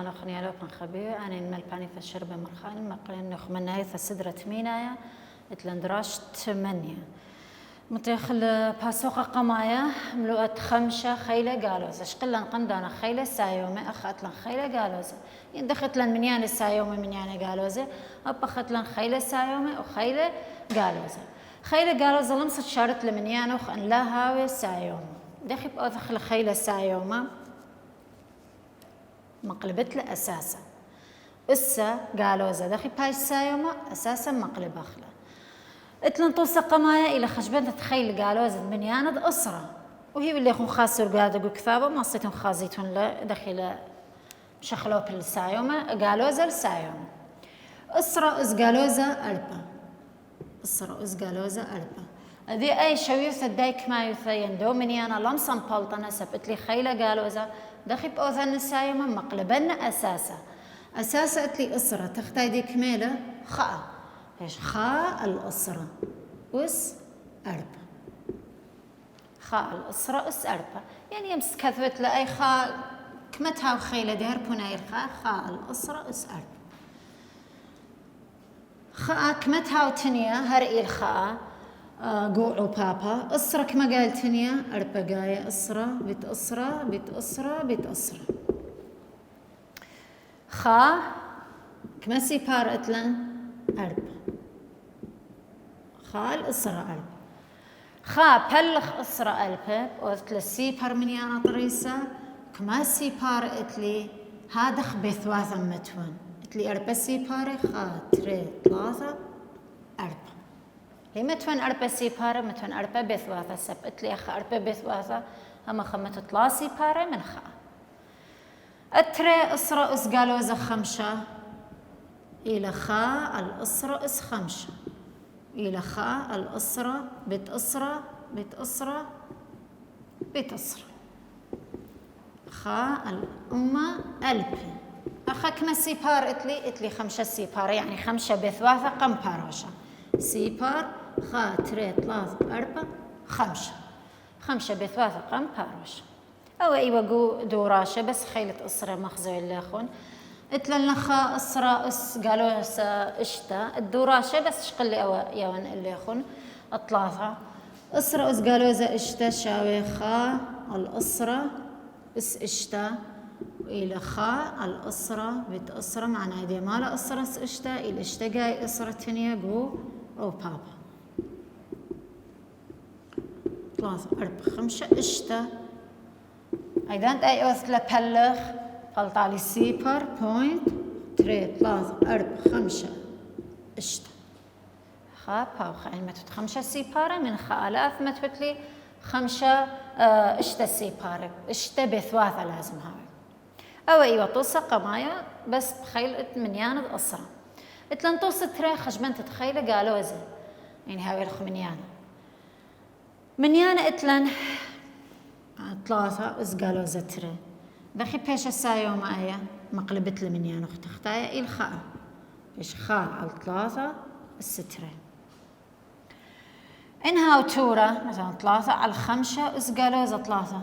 مال خنيالو بن خبيو أنا المال باني فالشرب مرخان مقلن نخمناي فسدرة مينايا اتلندراش 8 متيخل باسوقة قمايا ملوءت 5 خيلة قالوزة شقلن قندانا خيلة سايومة أخاتلن خيلة قالوزة يندخلن منيان السايومة منيان قالوزة أبخاتلن خيلة سايومة وخيلة قالوزة خيلة قالوزة لمسة شارت لمنيانو أن لا هاوي سايومة دخل بأوثخ خيلة سايومة مقلبت له أساسا إسا قالوزة دخل باش سايومة أساسا مقلب أخله اتلن توصى قمايا إلى خشبنت تخيل قالوزة منياند أسرة وهي اللي يخون خاسر قادقو كثابة ما صيتون خازيتون له دخل شخلو بالسايومة قالوزة السايومة أسرة إز قالوزة ألبا أسرة إز قالوزة ألبا ذي أي شويثة دايك ما يثين دو منيانا لمسا بلطنا سبت لي خيلة قالوزة دخل بأوثن السايومة مقلبن أساسا اتلي أسرة تختاي دي كميلة خاء ايش خاء الأسرة أس أربا خاء الأسرة أس أربا يعني يمس كثبت لأي خاء كمتها وخيلة دير بناي الخاء خاء الأسرة أس أربا خاء كمتها وتنيا هرئي الخاء قوعو بابا أسرة كما قال تنيا أربا قاية أسرة بيت أسرة بيت أسرة بيت أسرة خاء كما سيبار أتلن أربا خال أسرة ألب خا بلخ أسرة ألب وأتل السيبار منيانا طريسة كما سيبار أتلي هادخ بثواثا متون أتلي أربا سيبار خا تري 3 أربا هي متون أربا سيبار متون أربا بثواثا سب أتلي أخ أربا بثواثا هما خمت 3 سيبار من خا أتري أسرة أس قالوزة 5 إلى خاء الأسرة أس 5 إلى خاء الأسرة بيت أسرة بيت أسرة بيت أسرة خاء الأمة ألب أخاك ما سيبار إتلي 5 سيبار يعني 5 بثواثة قم باروشة سيبار خاء تري 3 4 5 بثواثة قم باروشة أو إيوة دوراشة بس خيلة أسرة مخزوي اللي أخون اتلن لخا أسرة أس قالوا إشتا الدوراشة بس شقلي أو يوان اللي يخون أطلاثها أسرة أس قالوا إذا إشتا شاوي خا الأسرة أس إشتا إلى خا الأسرة بيت أسرة معناها دي مالا أسرة أس إشتا إلى إشتا جاي أسرة تانية جو أو بابا 3 4 5 إشتا أيضا أي أثلا بلغ قلت على سيبر بوينت 3 4 5 إشتا خا باو خاين متوت 5 سيبارة من خالاف متوت لي 5 إشتا سيبارة إشتا بثواثة لازم هاي أو أيوة توصى قمايا بس بخيل منيان الأسرة اتلن توصى ترى خشبنت تخيل قالوا زي يعني هاي الخ منيان اتلن 3 إز قالوا زي ترى دخي بيش السايو معايا مقلبت لي منيان أخت اختايا إيه الخاء بيش خاء على 3 السترة إنها وتورة مثلا 3 على 5 إز قالوا زي 3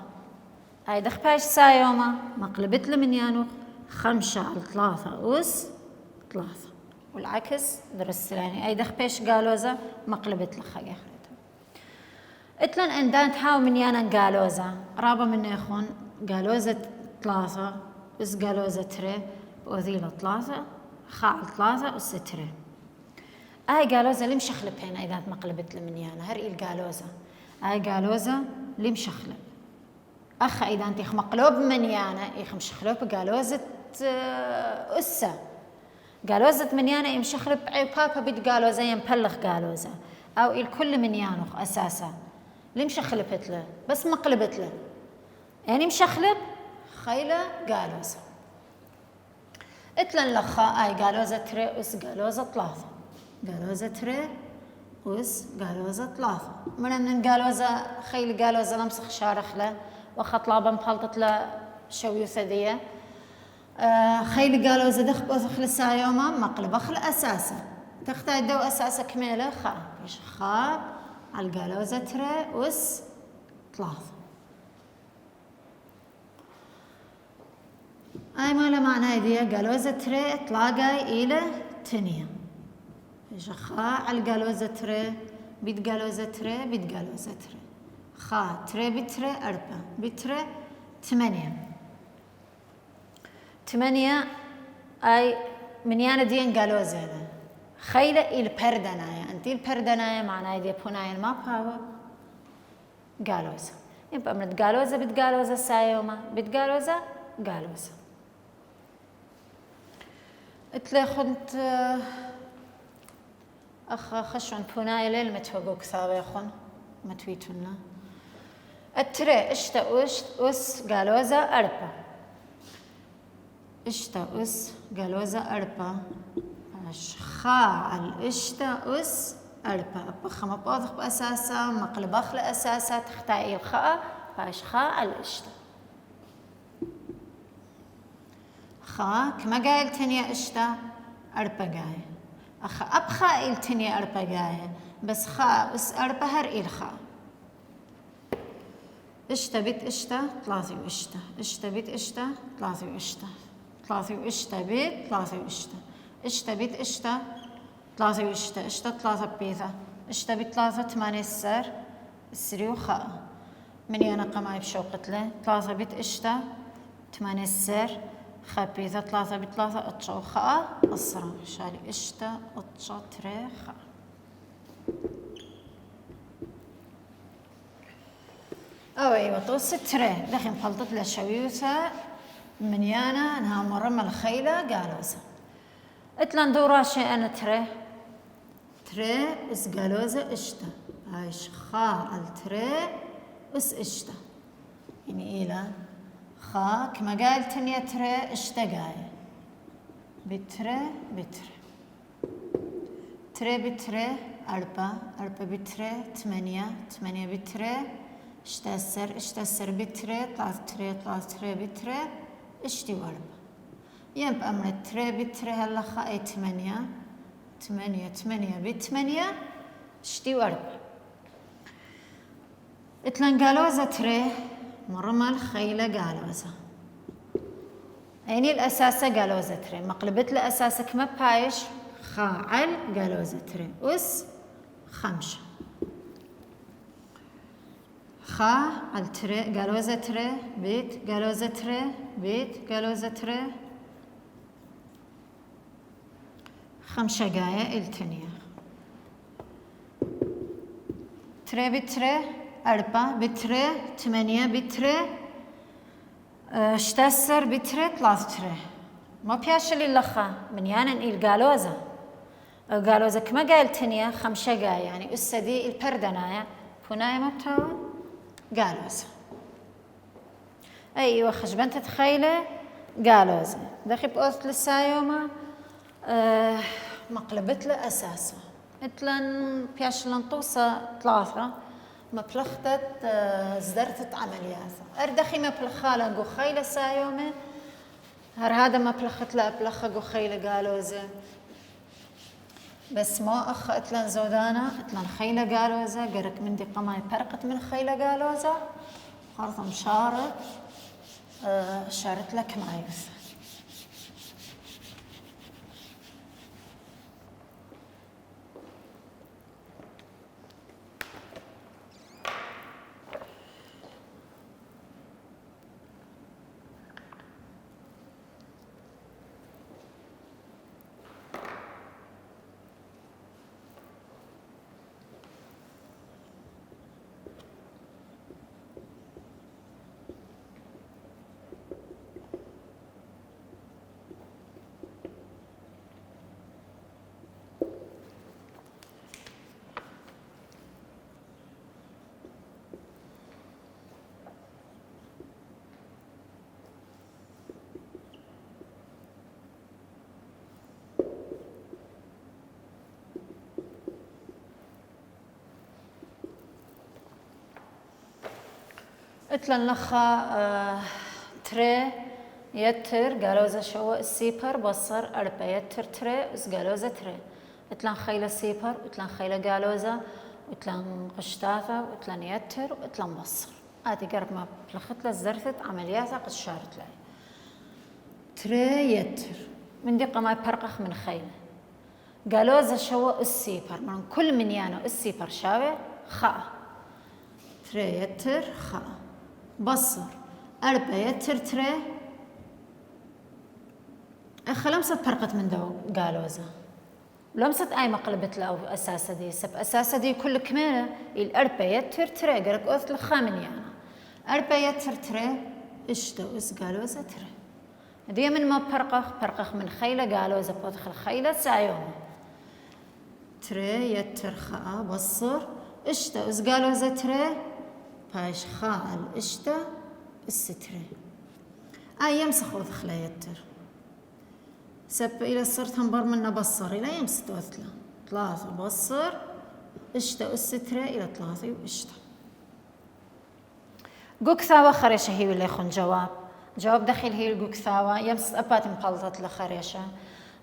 هاي دخ بيش سايوما مقلبت لي منيانو 5 على 3 أس 3 والعكس درس يعني أي دخ بيش قالوزة مقلبت لي خاقة اتلن اندان تحاو منيانا قالوزة رابا من يخون قالوزة 3 بس قالوزة تري وذيلة 3 خاء 3 أس تري هاي قالوزة اللي مشخلبين إذا مقلبت لي منيانا هرئي القالوزة هاي قالوزة اللي مشخلب أخ إذا أنت مقلوب منيانا يخ مشخلوب قالوزة أسة قالوزة منيانا يمشخلب بابا بيت قالوزة يمبلغ قالوزة أو الكل منيانو أساسا اللي مشخلبت له بس مقلبت له يعني مشخلب خيلة قالوزة اتلن لخاء أي قالوزة تري أس قالوزة 3 قالوزة تري أس قالوزة 3 من قالوزة خيل قالوزة لمسخ شارخ له وخط لابا مخلطت له شوي ثدية خيل قالوزة دخ بوثخ لسايوما مقلب أخل أساسا تختار دو أساسا كميلة خاء إيش خاء على القالوزة تري أس 3 اي مالا معنى دي قالوزة تري تلاقاي إلى تنية خا على القالوزة تري بيت قالوزة تري بيت قالوزة تري خا تري بتري أربعة بتري 8 أي من يانا دين قالوزة خيلة إلى بردنايا أنتي البردنايا معناها دي بونايا ما بهاو قالوزة يبقى من قالوزة بيت قالوزة سايوما بيت قالوزة قالوزة اتلي خنت خشون بونايا ليل متوقوك سابقون متويتونا التري اشتا أس قالوزة أربعة اشتا أس قالوزة أربعة خا الاشتا أس أربعة بخمة بوضخ بأساسا مقلبخ لأساسا تختاي الخاء باش خا الاشتا خا كما قايل تنيا اشتا أربعة قايل أخا أبخا إل تنيا أربعة قايل بس خا أس أربعة هر إل خا اشتا بيت اشتا 3 واشتا اشتا بيت اشتا 3 واشتا 3 واشتا بيت 3 واشتا اشتا بيت اشتا 3 واشتا اشتا 3 بيثا اشتا بيت 3 8 السر السري وخاء من يانا قماي بشوقت له 3 بيت اشتا 8 السر خا بيثا 3 بيت 3 اتشا وخاء الصرا شالي اشتا اتشا تري خاء أو أيوة طوس تري دخين خلطت لشويوسا من يانا انها مرمى الخيلة قالوزة اتلان دورا شيء انا تري اس قالوزة اشتا عايش خا التري اس اشتا يعني إلى خا كما قال تنيا تري اشتا قاية بتري تري بتري 4 بتري 8 بتري اشتسر بتري 3 بتري اشتي واربا يبقى من التري بتري هلا خاي 8 بتمانية اشتي واربا اتلان قالوزة تري مرمى الخيلة قالوزة عيني الأساسة قالوزة تري مقلبت لأساسك ما بايش خاعل قالوزة تري أس 5 خا على تري قالوزة تري بيت قالوزة تري بيت قالوزة تري 5 قاية التنية تري بتري 4 بتري 8 بتري اشتسر بتري 3 تري ما بياش اللي لخا من يانا القالوزة القالوزة كما قال تنية 5 قاية يعني أسدي البردنايا فنايا ما بتاون قالوزة أيوة خشبنت تخيلة قالوزة دخي بقوث للسايوما مقلبت له أساسا اتلن بياش لنطوسة 3 مبلختت زدرتت عمليات اردخي مبلخالة قو خيلة سايومة هر هذا مبلخت له أبلخة قو خيلة قالوزة بس ما أخ اتلن زودانا اتلن خيلة قالوزة قرك من دي قماي برقت من خيلة قالوزة خارطة مشارت شارت لك معيوث اتلن لخا تري يتر قالوزة شو السيبر بصر 4 يتر تري اس قالوزة تري اتلن خيلة سيبر واتلن خيلة قالوزة واتلن قشتاثة واتلن يتر واتلن بصر هذه قرب ما بلخت له زرثت عملياتها قد شارت لي تري يتر من دقة ما يبرقخ من خيله قالوزة شو السيبر من كل من يانو السيبر شاوي خاء تري يتر خاء بصر أربع يتر تري خلمسة برقت من دو قالوزة لمسة أي مقلبت له أساسة دي سب أساسة دي كل كمالة الأربع يتر تري قرق أوث الخامن يانا أربع يتر تري اشتو اس قالوزة تري دي من ما برقخ من خيلة قالوزة بوثخ الخيلة سايوم تري يتر خاء بصر اشتا اس قالوزة تري باش خاء الاشتا الستري يمسخ وثخ لا يتر سب إلى صرت هنبر منا بصر إلى يمسط وثلا 3 بصر اشتا الستري إلى 3 واشتا قوكثاوة خريشة هي اللي يخون جواب دخيل هي القوكثاوة يمسط أبات مبلطت لخريشة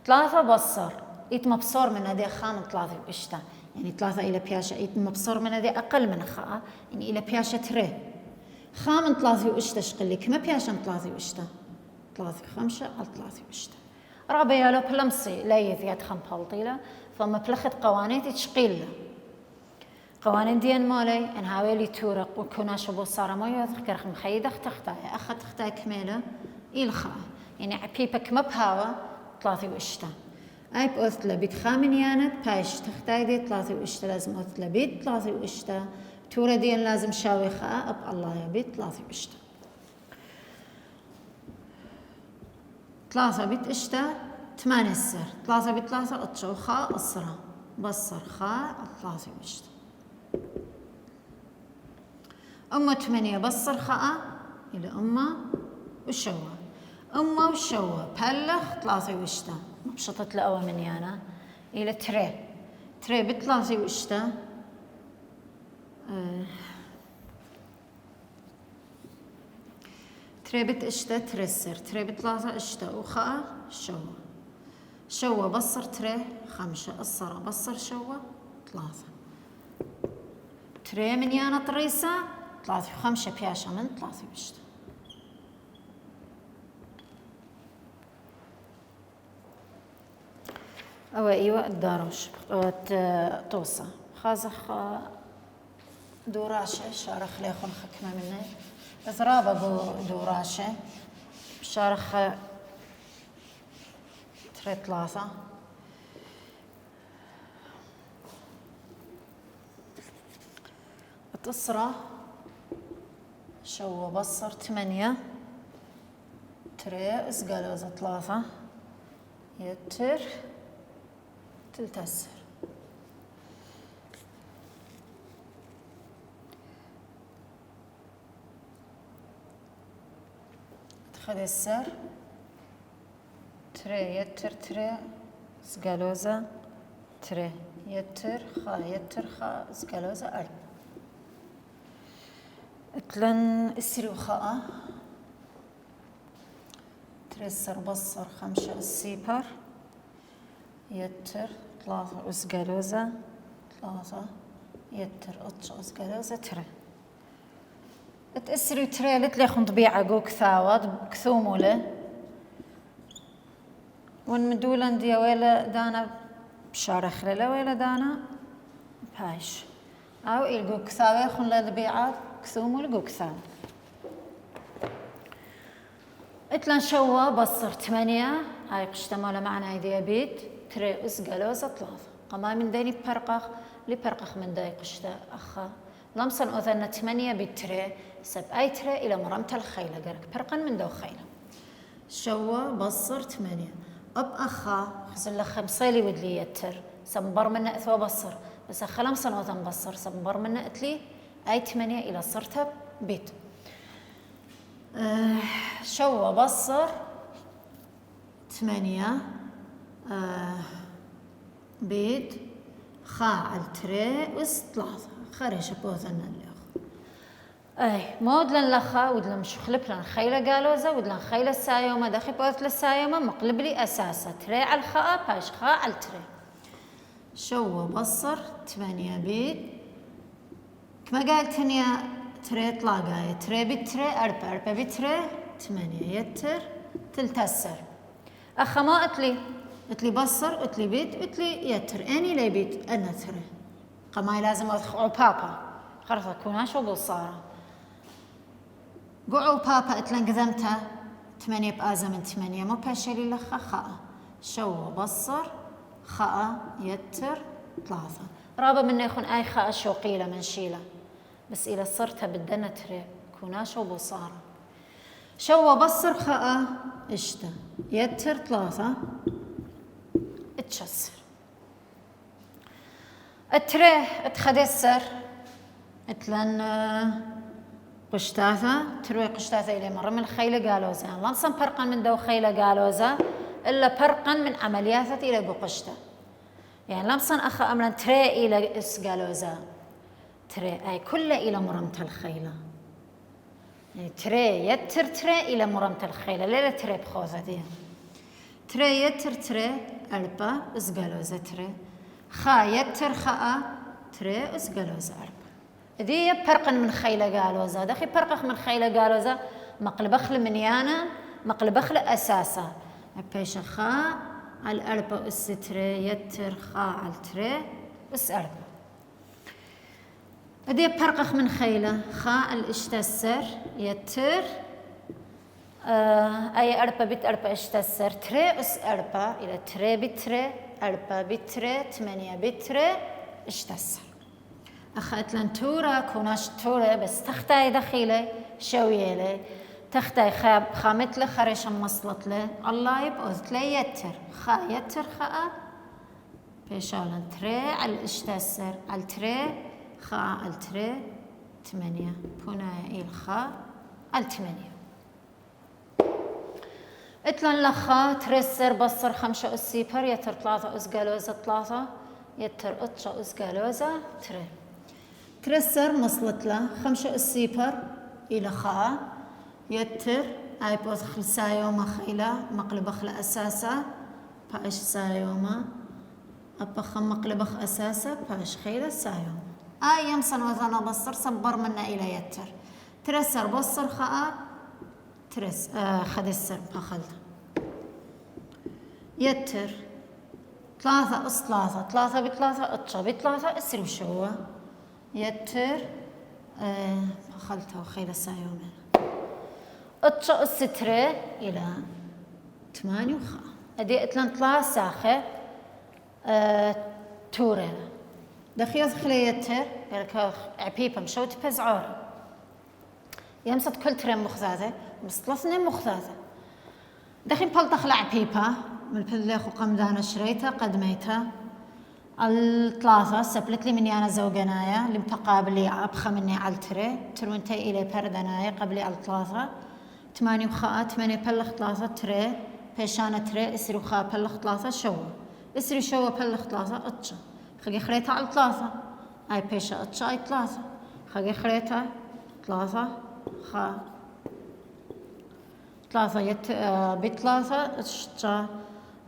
3 بصر إيت مبصور من هذه خام 3 واشتا يعني 3 إلى بياشة إيت مبصور من هذه أقل من خاء يعني إلى بياشة تري خام 3 واشتا شقلي كما بياشة 3 واشتا 3 5 على 3 واشتا رابع يالو بلمسي لا يذيات خم بلطيلة فما بلخت قوانين تشقيل قوانين ديان مالي ان هاويلي تورق وكنا شبو صار ما يذكر خم خيدة تختاي أخذ تختاي كميلة إلخاء يعني عبيبك ما بهاوى 3 واشتا أي بأثلا بيت خامن يانت بايش تختاي دي 3 واشتا لازم أثلا بيت 3 واشتا تورا ديان لازم شاوي خاء أب الله يا بيت 3 واشتا 3 بيت اشتا 8 السر 3 بيت 3 أطشو خاء الصرا بصر خاء 3 واشتا 8 بصر خاء إلى وشوى وشوى بلخ 3 واشتا مبشطت لأوى من يانا إلى تري بيت 3 واشتا تري بيت اشتا ترسر تري بيت 3 اشتا وخاء شوى بصر تري 5 الصرا بصر شوى 3 تري من يانا طريسة 3 و5 بياشة من 3 واشتا أيوة الداروش توصى خازخ دوراشة شارخ ليخون خكمة مني إضرابة دوراشة شارخ تري 3 تصرى شو بصر 8 تري اسقالوزة 3 يتر تلتسر تخذ السر تري يتر تري اسقالوزة تري يتر خا اسقالوزة 4 اتلن السري وخاء ترسر بصر 5 السيبر يتر 3 اسقالوزة 3 يتر أطش اسقالوزة تري اتأسري تري لتلي خن طبيعة قوك ثاوض كثومولة ونمدولا دي ويلا دانا بشارخ لا ويلا دانا بايش أو القوك ثاوي خن لطبيعة كثومولة قوك ثاوي اتلن شوا بصر 8 هاي قشتمالة معنا ايديا بيت تري اسقالوزة 3 قما من ديني ببرقخ لبرقخ من داي قشتا أخا لمصن أذن 8 بالتري سب أي تري إلى مرمت الخيلة قرك برقا من دو خيلة شوا بصر 8 أب أخا خزل لخ مصيلي ودلي يتر سنبر منا أثوى بصر بس أخا لمصن أذن بصر سنبر منا أتلي أي 8 إلى صرتها بيت شوا بصر 8 بيت خاعل تري اس 3 خريش بوثنا اللي مودلن لخا ودلن مشخلبلن خيلة قالوزة ودلن خيلة السايومة داخل بوث للسايومة مقلب لي أساسا تري على الخاء باش خاء على تري شو بصر 8 بيت كما قالت هنيا تري طلاقاية تري بتري 4 بتري 8 يتر تلتسر أخا ما قلت لي بصر، قلت لي بيت، قلت لي يتر، أني لي بيت أنا ترى قماي لازم أدخل بابا خلاص أكون شو بصارة قعو بابا اتلن قذمتها 8 بآزة من 8 مو باشيلي لخا خاء شو بصر خاء يتر 3 رابا منا يخون أي خاء شو قيلة من شيلة بس إذا صرتها بدنا تري كونا شو بصارة شو بصر خاء اشتا يتر 3 اتشسر اتري اتخدسر اتلن قشتاثة تروي قشتاثة إلى مرة من خيلة قالوزة يعني لمصن فرقا من دو خيلة قالوزة إلا فرقا من عمليات إلى قشتة يعني لمصن أخا أمرا تري إلى إس قالوزة تري أي كل إلى مرمت الخيلة يعني تري يتر تري إلى مرمت الخيلة ليلة تري بخوزة دي تري يتر تري ألبا إس قالوزة تري خا يتر خاء تري إس قالوزة ألبا دي فرق من خيلة قالوزة دخي فرق من خيلة قالوزة مقلبخل من يانا مقلبخل أساسا بيش خاء على الأربع الستري يتر خاء على التري اس أربع دي فرق من خيلة خاء الاشتسر يتر أي أربع بيت أربع اشتسر تري اس أربع إلى تري بتري أربع بتري 8 بتري اشتسر أخذت لن تورا كوناش تورا بس تختاي دخيلة شوية لي تختاي خامت لي خريش مصلت لي الله يبقوزت لي يتر خا يتر خاء بيشالن تري على الاشتسر على تري خا على تري 8 بونا الخا على 8 اتلن لخا ترسر بصر 5 أسيبر يتر 3 أسقالوزة 3 يتر 8 أسقالوزة تري ترسر مصلت له 5 السيبر إلى خاء يتر أي بوثخل سايوما خيلة مقلبخ لأساسا باش سايوما أبخ مقلبخ أساسا باش خيلة سايوما يمصن وزنا بصر صبر منا إلى يتر ترسر بصر خاء ترس خدسر بخلت يتر 3 أس 3 3 ب3 أطشا ب3 اسري وشوه يتر خلته خيل السايومين أطشا السترة إلى 8 وخا أدي اتلان 3 ساخة تورة دخيل خلي يتر بركة عبيبة مشوت بزعور يمسط كل ترم مخزازة مصلصني مخزازة دخيل بلطخ لعبيبة من بلخ وقمدان شريتها قدميتها الثلاثة سبلت لي مني أنا زوجنايا اللي متقابلي أبخى مني على التري ترونتي إلي بردنايا قبلي على الثلاثة 8 وخاء 8 بلخ 3 تري بيشانة تري اسري وخاء بلخ 3 شوى اسري شوى بلخ 3 أطشا خلي خريتها على 3 أي بيشة أطشا أي 3 خلي خريتها 3 خاء 3 يت ب3 أطشا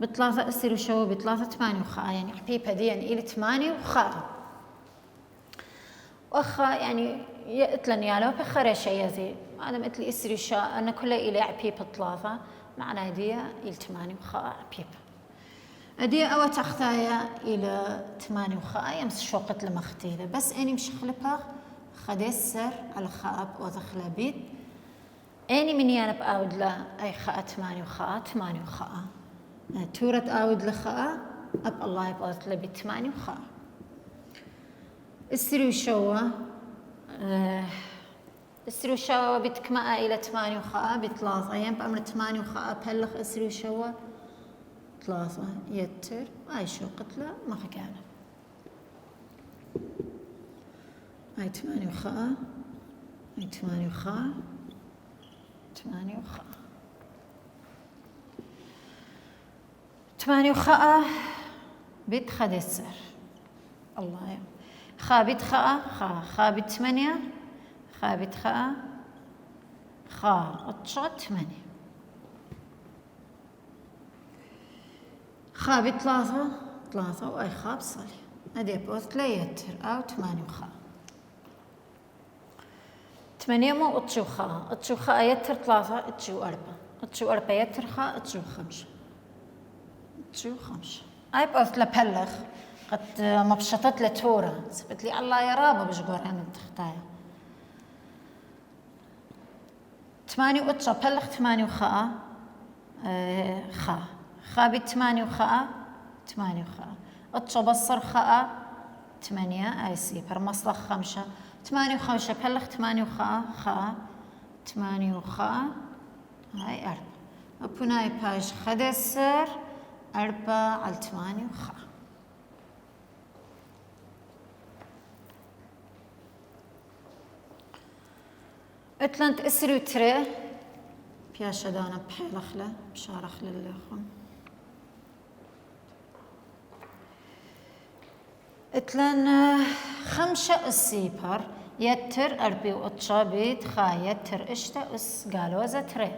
ب3 اسري وشوى ب3 8 وخاء يعني حبيبة دي يعني إلي 8 وخاء وأخا يعني يقتلن يالو بخري شيء زي أنا قلت لي اسري شاء أنا كله إلي عبيبة 3 معناه دي إلي 8 وخاء عبيبة أدي أو تختايا إلى 8 وخاء يمس شوقت لمختيلة بس أني مش خلبها خدسر على خاء وذخلا بيت أني من يانا بأود لا أي خاء 8 وخاء 8 وخاء تورة أود لخاء أب الله يبقى لبي 8 وخاء السري وشوى السري وشوى بتكمأ إلى 8 وخاء ب3 أيام بأمر 8 وخاء بلخ السري وشوى 3 يتر أي شو قتلة ما خكانه أي 8 وخاء أي 8 وخاء 8 وخاء 8 وخاء بيت خدسر الله يوم خا بيت خاء خا بيت 8 خا بيت خاء خا أطشا 8 خا بيت 3 وأي خا بصلي أدي بوث لا يتر أو 8 وخاء 8 مو أطشو خاء يتر 3 أطشو 4 أطشو 4 يتر خاء أطشو 5 تشو خمسة أي بقص لبلغ قد مبشطت لتورة سبت لي الله يا رابا بشقور أنا تختايا 8 وأتشا بلغ 8 وخاء خاء بيت 8 وخاء 8 وخاء أتشا بصر خاء 8 أي سيبر مصلخ 5 8 و5 بلغ 8 وخاء 8 وخاء هاي 4 أبوناي باش خدسر 4 على 8 وخاء اتلنت اسري وتري بياشا دانا بحيلخلة بشارخ للخم اتلن 5 السيبر يتر 4 واتشا بيت خا يتر اشتا اس قالوزة تري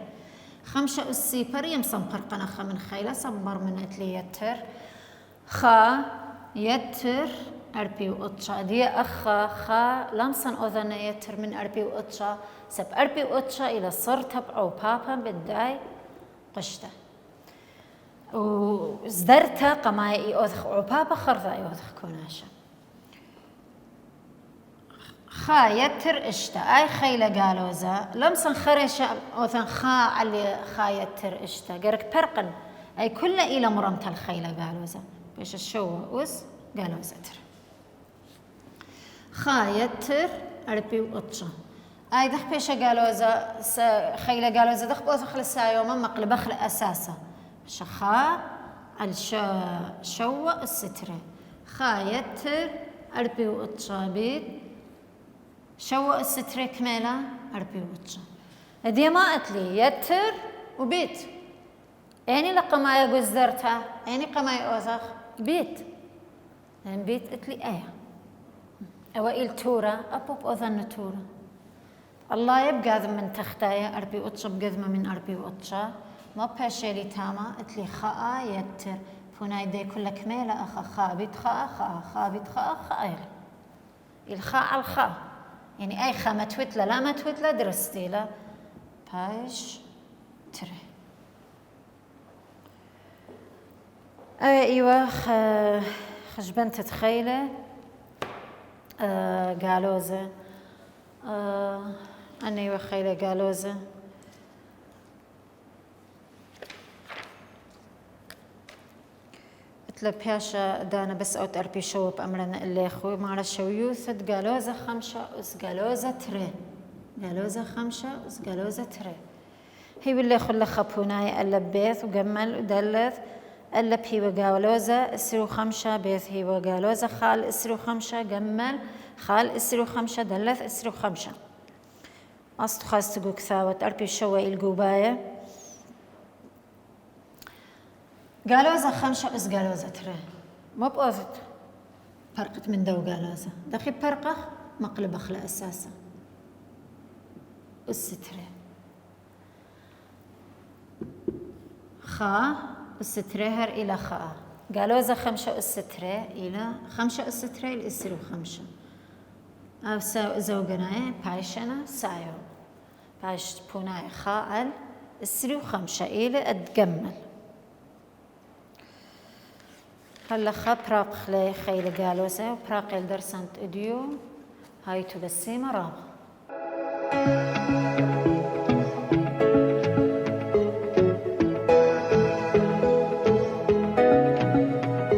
5 السيبر يمصن قرقنا خا من خيلة صبر من اتلي يتر خا يتر 4 واتشا دي أخا خا لمصن أذن يتر من 4 واتشا سب 4 واتشا إلى صرت أو بابا بداي قشته وزدرتا قماي يأوذخ عبابا خرضا يأوذخ كوناشا خا يتر اشتا اي خيلة قالوزا لمصن خرشا اوثن خا علي خا يتر اشتا قرك برقن اي كل الى مرمت الخيلة قالوزا بيش الشو وز قالوزا تر خا يتر 4 واتشا اي دخ بيش قالوزا خيلة قالوزا دخ بوثخ للسايوما مقلب اخل اساسا شخا الشو السترة خا يتر 4 واتشا بيت شو السترة كميلة 4 واتشا هدي ما أتلي يتر وبيت يعني لقما يقول زرتها يعني قما يأوثخ بيت يعني بيت أتلي آية أوائل تورة أبوب أذن تورة الله يبقى ذم من تختايا 4 واتشا بقذمة من 4 واتشا ما باشيلي تاما اتلي خاء يتر فناي دي كل كميلة أخا خاء بيت خاء بيت خاء الخاء على الخاء يعني أي خاء ما توتلا لا ما توتلا درستي لا باش تري أيوة خجبنت تخيلة قالوزة أنا أيوة خيلة قالوزة بياشا دانا بس أو تربي شو بأمرنا اللي أخوي مع الشويوث قالوزة 5 أس قالوزة تري قالوزة 5 أس قالوزة تري هي باللي خل خبوناي ألا بيث وجمل ودلث ألا بهي وقالوزة اسرو 5 بيث هي وقالوزة خال اسرو 5 جمل خال اسرو 5 دلث اسرو 5 أصل خاص تقول كثاوة أربي شو الجوباية قالوزة 5 أس قالوزة ترى ما بقصد فرقت من دو قالوزة دخي برقة مقلب أخلا أساسا أس ترى خا أس ترى هر إلى خا قالوزة 5 أس ترى إلى 5 أس ترى الإسرو 5 أو زوجنا بايشنا سايو بايش بوناي خاء الإسرو 5 إلى أتجمل هلا خبراق خلي خيل قالوزة وبراق الدرسنت اديو هاي تبسيمة رابع